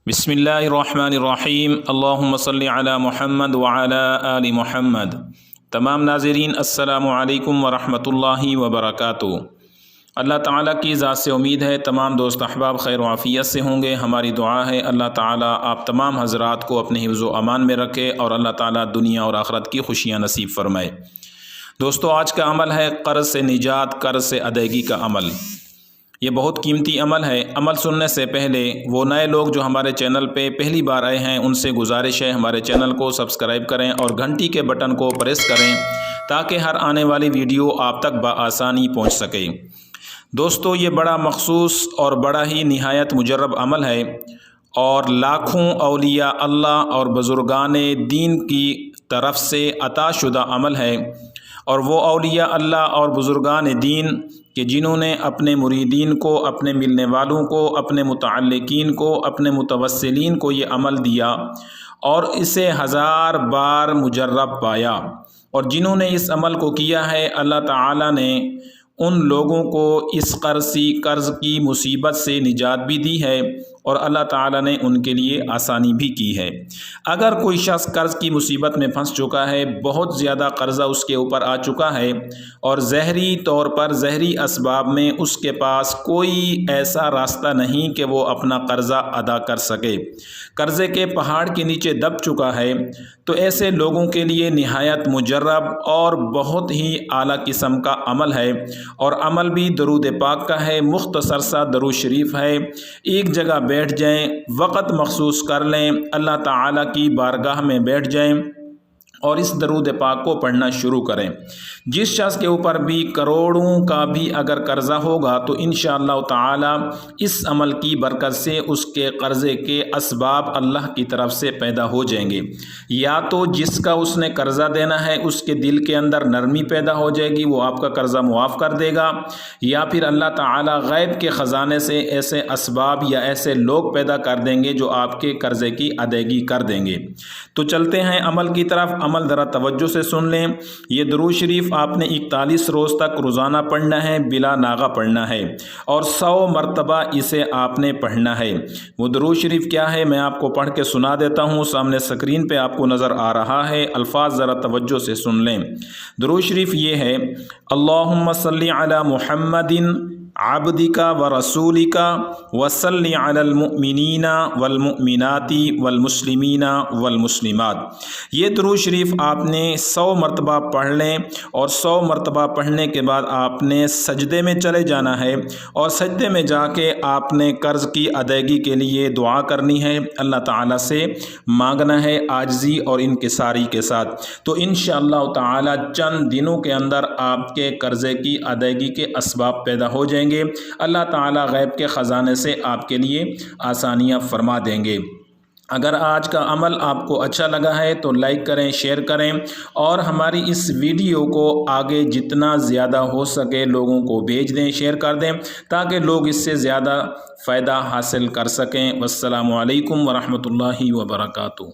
بسم اللہ الرحمن الرحیم اللہم صلی علی محمد وعلی آل محمد۔ تمام ناظرین السلام علیکم ورحمۃ اللہ وبرکاتہ۔ اللہ تعالیٰ کی ذات سے امید ہے تمام دوست احباب خیر و عافیت سے ہوں گے۔ ہماری دعا ہے اللہ تعالیٰ آپ تمام حضرات کو اپنے حفظ و امان میں رکھے اور اللہ تعالیٰ دنیا اور آخرت کی خوشیاں نصیب فرمائے۔ دوستو، آج کا عمل ہے قرض سے نجات، قرض سے ادائیگی کا عمل۔ یہ بہت قیمتی عمل ہے۔ عمل سننے سے پہلے وہ نئے لوگ جو ہمارے چینل پہ پہلی بار آئے ہیں ان سے گزارش ہے ہمارے چینل کو سبسکرائب کریں اور گھنٹی کے بٹن کو پریس کریں تاکہ ہر آنے والی ویڈیو آپ تک بآسانی پہنچ سکے۔ دوستو، یہ بڑا مخصوص اور بڑا ہی نہایت مجرب عمل ہے اور لاکھوں اولیاء اللہ اور بزرگان دین کی طرف سے عطا شدہ عمل ہے، اور وہ اولیاء اللہ اور بزرگان دین کہ جنہوں نے اپنے مریدین کو، اپنے ملنے والوں کو، اپنے متعلقین کو، اپنے متوسلین کو یہ عمل دیا اور اسے ہزار بار مجرب پایا، اور جنہوں نے اس عمل کو کیا ہے اللہ تعالیٰ نے ان لوگوں کو اس قرض کی مصیبت سے نجات بھی دی ہے اور اللہ تعالیٰ نے ان کے لیے آسانی بھی کی ہے۔ اگر کوئی شخص قرض کی مصیبت میں پھنس چکا ہے، بہت زیادہ قرضہ اس کے اوپر آ چکا ہے اور ظاہری طور پر ظاہری اسباب میں اس کے پاس کوئی ایسا راستہ نہیں کہ وہ اپنا قرضہ ادا کر سکے، قرضے کے پہاڑ کے نیچے دب چکا ہے، تو ایسے لوگوں کے لیے نہایت مجرب اور بہت ہی اعلیٰ قسم کا عمل ہے، اور عمل بھی درود پاک کا ہے۔ مختصر سا درود شریف ہے، ایک جگہ بیٹھ جائیں، وقت مخصوص کر لیں، اللہ تعالیٰ کی بارگاہ میں بیٹھ جائیں اور اس درود پاک کو پڑھنا شروع کریں۔ جس شخص کے اوپر بھی کروڑوں کا بھی اگر قرضہ ہوگا تو انشاءاللہ تعالیٰ اس عمل کی برکت سے اس کے قرضے کے اسباب اللہ کی طرف سے پیدا ہو جائیں گے۔ یا تو جس کا اس نے قرضہ دینا ہے اس کے دل کے اندر نرمی پیدا ہو جائے گی، وہ آپ کا قرضہ معاف کر دے گا، یا پھر اللہ تعالیٰ غیب کے خزانے سے ایسے اسباب یا ایسے لوگ پیدا کر دیں گے جو آپ کے قرضے کی ادائیگی کر دیں گے۔ تو چلتے ہیں عمل کی طرف۔ عمل ذرا توجہ سے سن لیں۔ یہ درود شریف آپ نے 41 روز تک روزانہ پڑھنا ہے، بلا ناغہ پڑھنا ہے، اور 100 مرتبہ اسے آپ نے پڑھنا ہے۔ وہ درود شریف کیا ہے میں آپ کو پڑھ کے سنا دیتا ہوں، سامنے سکرین پہ آپ کو نظر آ رہا ہے، الفاظ ذرا توجہ سے سن لیں۔ درود شریف یہ ہے: اللہم صلی علی محمد عبدک ورسولک وصلی علی المؤمنین والمؤمنات والمسلمین والمسلمات۔ یہ درود شریف آپ نے 100 مرتبہ پڑھ لیں، اور 100 مرتبہ پڑھنے کے بعد آپ نے سجدے میں چلے جانا ہے، اور سجدے میں جا کے آپ نے قرض کی ادائیگی کے لیے دعا کرنی ہے، اللہ تعالیٰ سے مانگنا ہے عاجزی اور انکساری کے ساتھ۔ تو انشاءاللہ تعالیٰ چند دنوں کے اندر آپ کے قرضے کی ادائیگی کے اسباب پیدا ہو جائیں گے۔ اللہ تعالیٰ غیب کے خزانے سے آپ کے لیے آسانیاں فرما دیں گے۔ اگر آج کا عمل آپ کو اچھا لگا ہے تو لائک کریں، شیئر کریں، اور ہماری اس ویڈیو کو آگے جتنا زیادہ ہو سکے لوگوں کو بھیج دیں، شیئر کر دیں تاکہ لوگ اس سے زیادہ فائدہ حاصل کر سکیں۔ والسلام علیکم ورحمۃ اللہ وبرکاتہ۔